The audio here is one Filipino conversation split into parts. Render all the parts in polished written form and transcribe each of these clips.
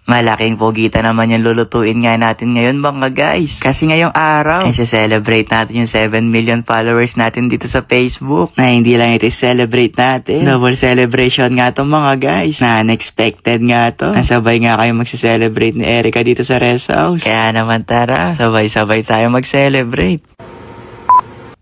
Malaking pugita naman yung lulutuin nga natin ngayon mga guys. Kasi ngayong araw, ay celebrate natin yung 7 million followers natin dito sa Facebook. Na hindi lang ito celebrate natin. Double celebration nga to mga guys. Na unexpected nga to. Nasabay nga kayo magse-celebrate ni Erica dito sa rest house. Kaya naman tara, sabay-sabay tayo mag-celebrate.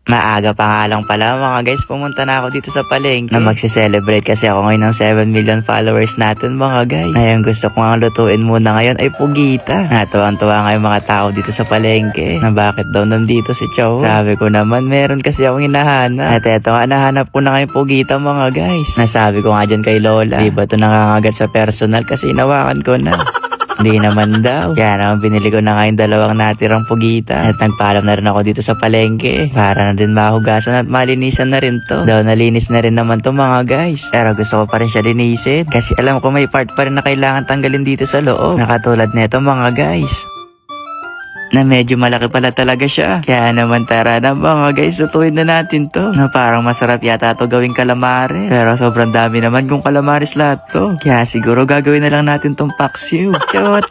Maaga pa nga lang pala mga guys, pumunta na ako dito sa palengke na magse-celebrate kasi ako ngayon ng 7 million followers natin mga guys. Ngayon gusto ko nga lutuin muna ngayon ay pugita. Natuwang-tuwa nga yung mga tao dito sa palengke na bakit daw nandito si Chow. Sabi ko naman meron kasi akong hinahanap. At eto nga, nahanap ko na nga yung pugita mga guys. Nasabi ko nga dyan kay Lola, di ba ito nangangagat sa personal kasi inawakan ko na. Hindi naman daw. Kaya naman binili ko na nga yung 2 natirang pugita. At nagpaalam na rin ako dito sa palengke. Para na din mahugasan at malinisan na rin to. Daw nalinis na rin naman to mga guys. Pero gusto ko pa rin siya linisin. Kasi alam ko may part pa rin na kailangan tanggalin dito sa loob. Nakatulad nito mga guys. Na medyo malaki pala talaga siya. Kaya naman tara na mga guys, lutuin na natin to. Na parang masarap yata to gawing calamares. Pero sobrang dami naman kung calamares lahat to. Kaya siguro gagawin na lang natin tong paksiw. Chot!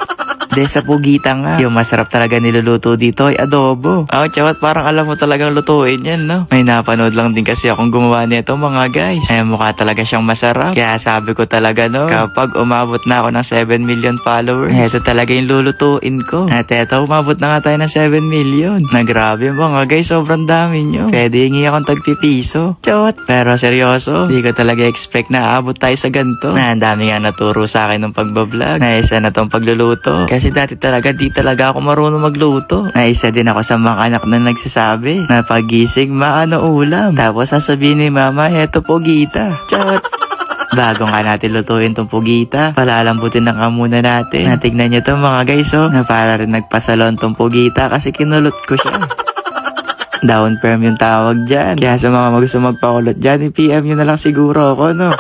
De sa pugita nga. Yung masarap talaga niluluto dito ay adobo. Oh, chawat, parang alam mo talagang lutuin yan, no? May napanood lang din kasi akong gumawa nito mga guys. Ay mukha talaga siyang masarap. Kaya sabi ko talaga no, kapag umabot na ako ng 7 million followers, ito talaga yung lulutuin ko. At eto, umabot na nga tayo ng 7 million. Na grabe mga guys, sobrang dami nyo. Pwede hingi akong tagpipiso. Chawat. Pero seryoso, di ko talaga expect na aabot tayo sa ganito. Na ang dami nga naturo sa akin ng pagbablog. Na isa na tong pagluluto. Kasi dati talaga di talaga ako marunong magluto. Na isa din ako sa mga anak na nagsasabi na pagising maano ulam. Tapos sasabihin ni mama, eto pugita. Chot! Bago nga natin lutuin tong pugita, palalambutin na nga muna natin. Natignan nyo to mga guys na para rin nagpasalon tong pugita kasi kinulot ko siya. Down firm yung tawag dyan. Kaya sa mga gusto magpakulot dyan, i-PM nyo na lang siguro ako no.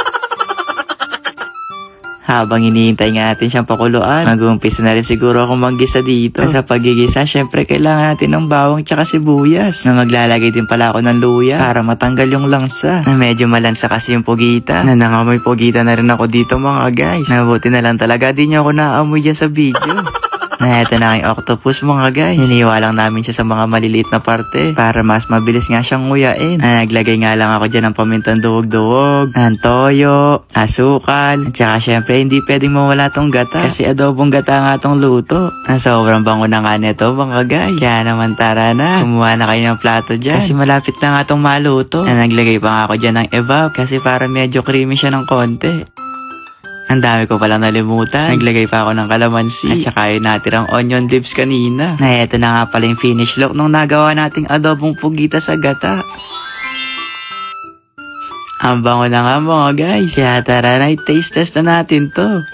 Habang iniintay nga natin siyang pakuluan, mag-uumpisa na rin siguro akong maggisa dito. Sa pagigisa, syempre kailangan natin ng bawang tsaka sibuyas. Na maglalagay din pala ako ng luya para matanggal yung langsa. Na medyo malansa kasi yung pugita. Na nangamoy pugita na rin ako dito mga guys. Nabuti na lang talaga, di niyo ako naamoy dyan sa video. Na eto na yung octopus mga guys. Hiniwa lang namin siya sa mga maliliit na parte para mas mabilis nga siyang nguyain. Naglagay nga lang ako dyan ng pamintang duwog-duwog, ng toyo, asukal, at saka syempre hindi pwedeng mawala tong gata kasi adobong gata nga tong luto. Sobrang bango na nga neto mga guys. Kaya naman tara na, kumuha na kayo ng plato dyan kasi malapit na nga tong maluto. Naglagay pa nga ako dyan ng evap kasi para medyo creamy siya ng konti. Ang dami ko palang nalimutan. Naglagay pa ako ng kalamansi at saka yung natirang onion leaves kanina. Na eto na nga pala yung finish look nung nagawa nating adobong pugita sa gata. Ang bango na nga mga guys. Kaya tara na, taste test na natin to.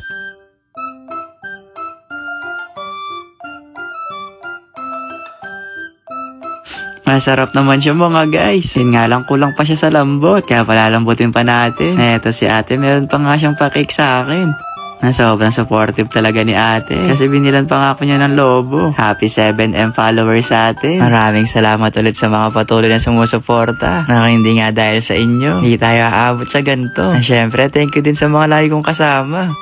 Masarap naman siya mga guys. Yun nga lang, kulang pa siya sa lambot. Kaya palalambutin pa natin. Eto si ate, meron pa nga siyang pa-cake sa akin. Na sobrang supportive talaga ni ate. Kasi binilan pa nga ako niya ng lobo. Happy 7M followers sa ate. Maraming salamat ulit sa mga patuloy na sumusuporta. Na hindi nga dahil sa inyo, hindi tayo aabot sa ganito. At syempre, thank you din sa mga lagi kong kasama.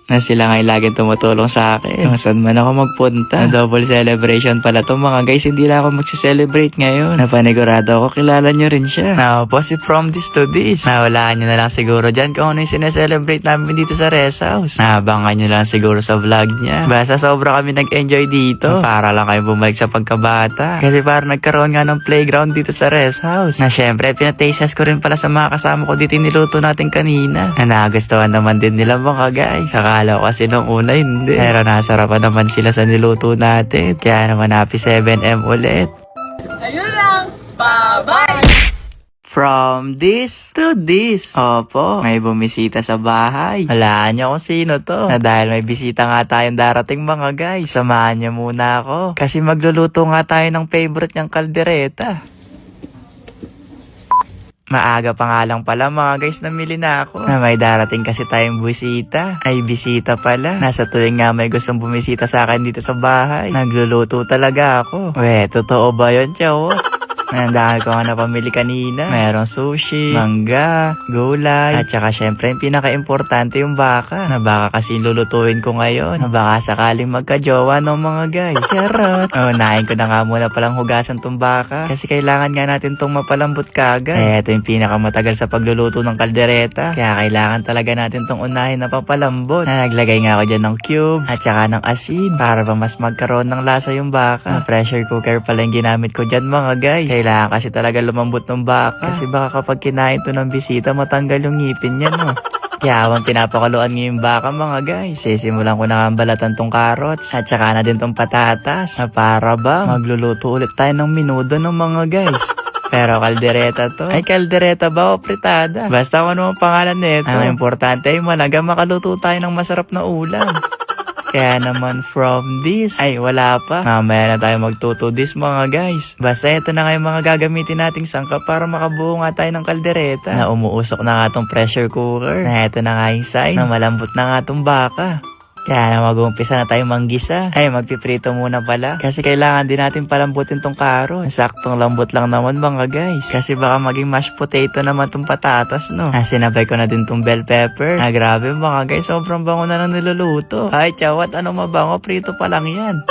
Na sila nga'y laging tumutulong sa akin. Kung saan man ako magpunta. Na double celebration pala to mga guys. Hindi lang ako magse-celebrate ngayon. Napanigurado ako, kilala nyo rin siya. Now, si from this to this. Nawalaan nyo na lang siguro dyan kung ano yung sineselebrate namin dito sa rest house. Nabangan nyo lang siguro sa vlog niya. Basta sobra kami nag-enjoy dito. Para lang kayo bumalik sa pagkabata. Kasi para nagkaroon nga ng playground dito sa rest house. Na syempre, pinatastes ko rin pala sa mga kasama ko dito niluto natin kanina. Na nagustuhan naman din nila mga guys. Akala ko kasi nung una hindi. Pero nasarapan naman sila sa niluto natin. Kaya naman happy 7M ulit. Ayun lang. Bye-bye! From this to this. Opo, may bumisita sa bahay. Walaan niyo kung sino to. Na dahil may bisita nga tayong darating mga guys. Samahan niyo muna ako. Kasi magluluto nga tayo ng favorite niyang kaldereta. Maaga pa nga lang pala mga guys, namili na ako. Na may darating kasi tayong bisita. Ay, bisita pala. Nasa tuwing nga may gustong bumisita sa akin dito sa bahay. Nagluluto talaga ako. Totoo ba yun, Chow? Ang dami ko nga napamili kanina. Merong sushi, mangga, gulay, at saka syempre yung pinaka-importante yung baka. Na baka kasi lulutuin ko ngayon. Na baka sakaling magka-jowa ng mga guys. Charot! Unahin ko na nga muna palang hugasan tong baka. Kasi kailangan nga natin tong mapalambot kagad. Ito yung pinakamatagal sa pagluluto ng kaldereta. Kaya kailangan talaga natin tong unahin na papalambot. Naglagay nga ako dyan ng cube at saka ng asin para ba mas magkaroon ng lasa yung baka. Pressure cooker pala yung ginamit ko dyan mga guys. Kailangan kasi talaga lumambot ng baka. Kasi baka kapag kinain to ng bisita matanggal yung ngipin niya no. Kaya habang pinapakaluan niyo yung baka mga guys, sisimulan ko na ang balatan tong carrots at saka na din tong patatas na para ba magluluto ulit tayo ng minudo ng mga guys. Pero kaldereta to. Ay, kaldereta ba o fritada? Basta kung ano ang pangalan nito. Ang importante ay malaga makaluto tayo ng masarap na ulam. Kaya naman from this, ay wala pa. Mamaya na tayo magtuto this mga guys. Basta ito na nga yung mga gagamitin nating sangkap para makabuo nga tayo ng kaldereta. Na umuusok na nga tong pressure cooker. Na ito na nga yung sign na malambot na nga tong baka. Kaya na mag-uumpisa na tayo manggisa. Ay, magpiprito muna pala. Kasi kailangan din natin palambutin tong carrot. Saktong lambot lang naman mga guys. Kasi baka maging mashed potato naman tong patatas, no? Sinabay ko na din tong bell pepper. Grabe mga guys, sobrang bango na ng niluluto. Ay, chawat, ano mabango? Prito pa lang yan.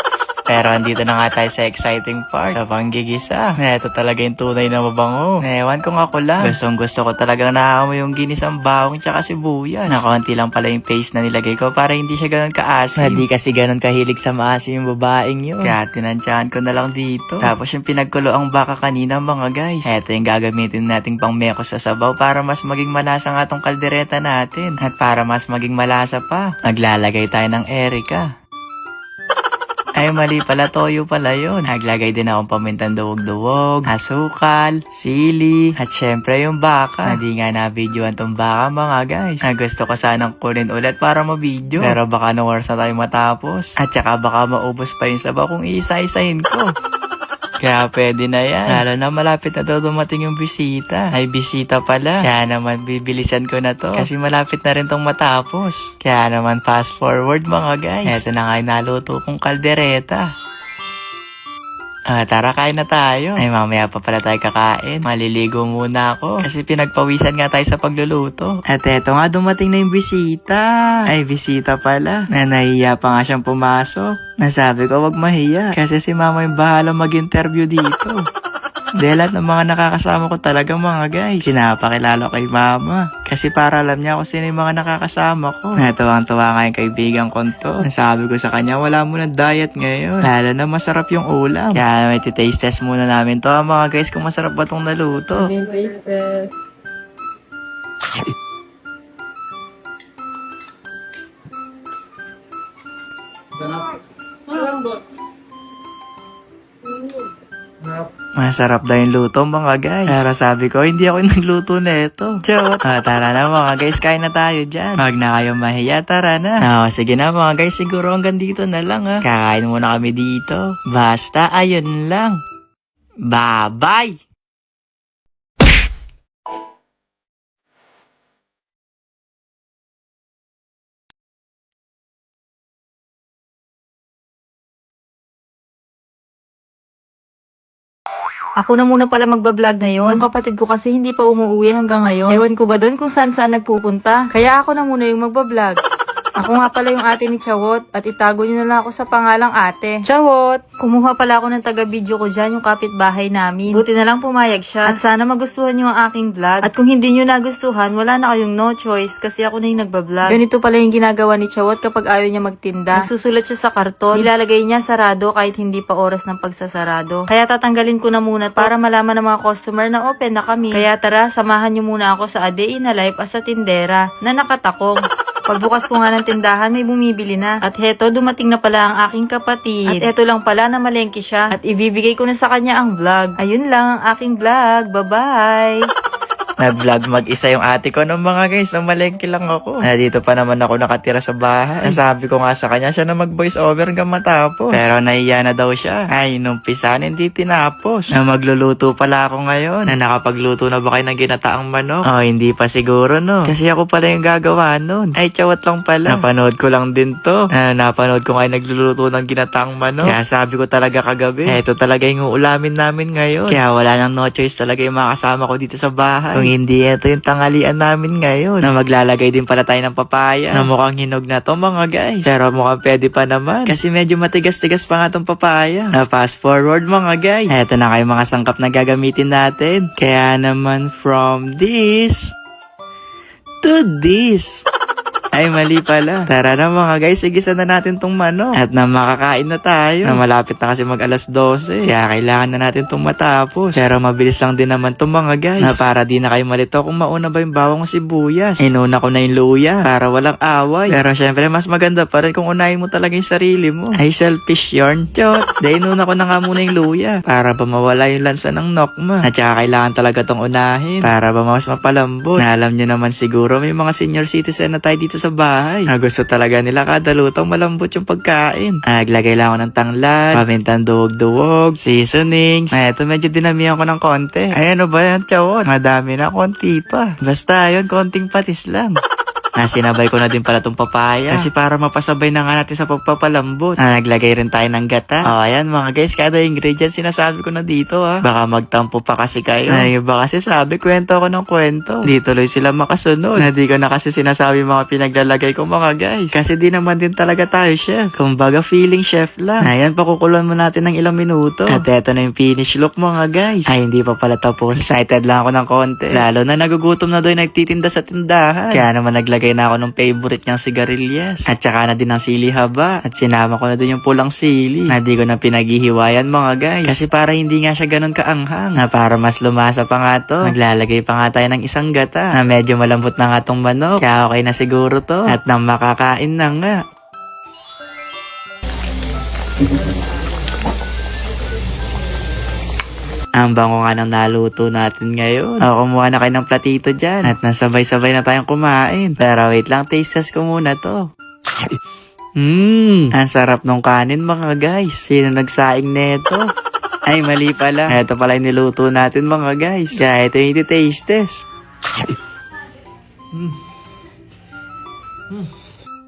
Pero andito na nga tayo sa exciting part, sa panggigisa. Ito talaga yung tunay na mabango. Ewan ko nga ko lang. Gusto ko talagang nakaamoy yung ginisang bawang tsaka sibuyas. Nakaunti lang pala yung paste na nilagay ko para hindi siya ganun kaasim. Hindi kasi ganun kahilig sa maasim yung babaeng yun. Kaya tinansyahan ko na lang dito. Tapos yung pinagkulo ang baka kanina mga guys. Ito yung gagamitin nating pang meko sa sabaw para mas maging malasa nga tong kaldereta natin. At para mas maging malasa pa, maglalagay tayo ng Erica. Ay, mali pala. Toyo pala yun. Naglagay din akong pamintang duwog-duwog, asukal, sili, at syempre yung baka. Hindi nga na-videoan tong baka mga guys. Gusto ko sanang kunin ulit para ma-video. Pero baka no oras na tayo matapos. At saka baka maubos pa yung sabaw kung iisa-isahin ko. Kaya pwede na yan. Lalo na malapit na daw dumating yung bisita. Ay, bisita pala. Kaya naman bibilisan ko na to. Kasi malapit na rin tong matapos. Kaya naman fast forward mga guys. Eto na nga yung naluto kong kaldereta. Tara, kain na tayo. Ay, mamaya pa pala tayo kakain. Maliligo muna ako. Kasi pinagpawisan nga tayo sa pagluluto. At eto nga, dumating na yung bisita. Ay, bisita pala. Na nahiya pa nga siyang pumasok. Nasabi ko, wag mahiya. Kasi si mama yung bahala mag-interview dito. Dahil lahat ng mga nakakasama ko talaga mga guys. Pinapakilala kay mama. Kasi para alam niya kung sino yung mga nakakasama ko. Natawang-tawa nga yung kaibigan ko to. Nasabi ko sa kanya, wala muna diet ngayon. Lalo na masarap yung ulam. Kaya may taste test muna namin to mga guys kung masarap ba tong naluto. Masarap daw yung luto mga guys. Pero sabi ko, hindi ako yung nagluto nito. Chot. Tara na mga guys, kain na tayo dyan. Wag na kayo mahiya, tara na. Sige na mga guys, siguro hanggang dito na lang ha. Kakain muna kami dito. Basta, ayun lang. Bye-bye! Ako na muna pala magbablog ngayon. Yung kapatid ko kasi hindi pa umuwi hanggang ngayon. Ewan ko ba doon kung saan nagpupunta. Kaya ako na muna yung magbablog. Ako nga pala yung ate ni Chawot at itago niyo na lang ako sa pangalang ate. Chawot! Kumuha pala ako ng taga-video ko dyan, yung kapitbahay namin. Buti na lang pumayag siya. At sana magustuhan niyo ang aking vlog. At kung hindi niyo nagustuhan, wala na kayong no choice kasi ako na yung nagbablog. Ganito pala yung ginagawa ni Chawot kapag ayaw niya magtinda. Nagsusulat siya sa karton. Ilalagay niya sarado kahit hindi pa oras ng pagsasarado. Kaya tatanggalin ko na muna para malaman ng mga customer na open na kami. Kaya tara, samahan niyo muna ako sa A Day in a Life as a tindera na nakatakong. Pagbukas ko nga ng tindahan, may bumibili na. At heto, dumating na pala ang aking kapatid. At eto lang pala na malengke siya. At ibibigay ko na sa kanya ang vlog. Ayun lang ang aking vlog. Bye-bye! Nag-vlog mag-isa yung ate ko nung mga guys, nung malengke lang ako. Dito pa naman ako nakatira sa bahay. Sabi ko nga sa kanya, siya na mag-voice over hanggang matapos. Pero nahiya na daw siya. Ay, nung pisan, hindi tinapos. Na magluluto pala ako ngayon. Na nakapagluto na ba kayo ng ginataang manok? Oh, hindi pa siguro no. Kasi ako pala yung gagawa nun. Ay, chawat lang pala. Napanood ko lang din to. Napanood ko kayo nagluluto ng ginataang manok. Kaya sabi ko talaga kagabi, ito talaga yung uulamin namin ngayon. Kaya wala nang no choice talaga yung mga kasama ko dito sa bahay. Kung hindi, ito yung tangalian namin ngayon. Na maglalagay din pala tayo ng papaya. Na mukhang hinog na to mga guys. Pero mukhang pwede pa naman. Kasi medyo matigas-tigas pa nga tong papaya. Na fast forward mga guys. Ito na kayo mga sangkap na gagamitin natin. Kaya naman from this to this. Ay, mali pala. Tara na mga guys, igisa na natin tong manok. At na makakain na tayo. Na malapit na kasi mag alas 12. Kaya kailangan na natin tong matapos. Pero mabilis lang din naman tong mga guys. Na para di na kayo malito kung mauna ba yung bawang o sibuyas. Inuna ko na yung luya para walang away. Pero syempre mas maganda pa rin kung unahin mo talaga yung sarili mo. Ay, selfish yarn. Chot. Dahil inuna ko na nga muna yung luya. Para ba mawala yung lansa ng nokma. At saka kailangan talaga tong unahin. Para ba mas mapalambot. Na alam nyo naman siguro may mga senior citizen na tayo dito sa bahay. Gusto talaga nila kada lutong malambot yung pagkain. Naglagay lang ako ng tanglad, pamintang duwog-duwog, seasonings. Ito medyo dinamihan ko ng konti. Ay, ano ba yan, chawon? Madami na, konti pa. Basta yun, konting patis lang. Sinabay ko na din pala tong papaya. Kasi para mapasabay na nga natin sa pagpapalambot. Naglagay rin tayo ng gata. Ayan mga guys, kada ingredient sinasabi ko na dito Baka magtampo pa kasi kayo. Ay, iba kasi sabi, kwento ako ng kwento. Di tuloy sila makasunod. Di ko na kasi sinasabi mga pinaglalagay ko mga guys. Kasi di naman din talaga tayo chef. Kumbaga feeling chef lang. Ayan, pakukulon mo natin ng ilang minuto. At eto na yung finish look mga guys. Ay, hindi pa pala tapos. Excited lang ako ng konti. Lalo na nagugutom na doon nagtitinda sa tindahan. Kaya naman naglagay na ako ng favorite niyang sigarilyas. At saka na din ng sili haba. At sinama ko na din yung pulang sili. Na di ko na pinaghihiwayan mga guys. Kasi para hindi nga siya ganun kaanghang. Na para mas lumasa pa nga to. Maglalagay pa nga tayo ng isang gata. Na medyo malambot na nga tong manok. Kaya okay na siguro to. At nang makakain na nga. Ang bango nga ng naluto natin ngayon. Kumuha na kayo ng platito dyan. At nasabay-sabay na tayong kumain. Pero wait lang, taste test ko muna to. Ang sarap nung kanin mga guys. Sino nagsaing neto? Ay, mali pala. Ito pala yung niluto natin mga guys. Kaya ito yung taste test.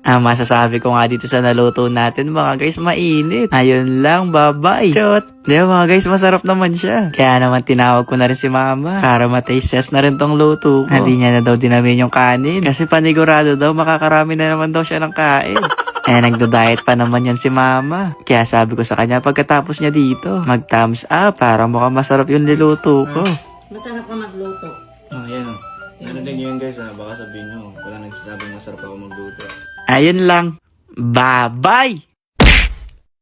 Ang masasabi ko nga dito sa naluto natin mga guys, mainit. Ayun lang, bye-bye. Chot! Di ba mga guys, masarap naman siya. Kaya naman tinawag ko na rin si mama para ma-taste test na rin tong luto ko. Hindi niya na daw dinamin yung kanin. Kasi panigurado daw, makakarami na naman daw siya ng kain. Nagdo-diet pa naman yan si mama. Kaya sabi ko sa kanya pagkatapos niya dito, mag-thumbs up para mukhang masarap yung niluto ko. Masarap ka magluto. Yan o. Narinig nyo yun guys Baka sabihin nyo, wala nagsasabing masarap ako magluto. Ayun lang. Bye-bye!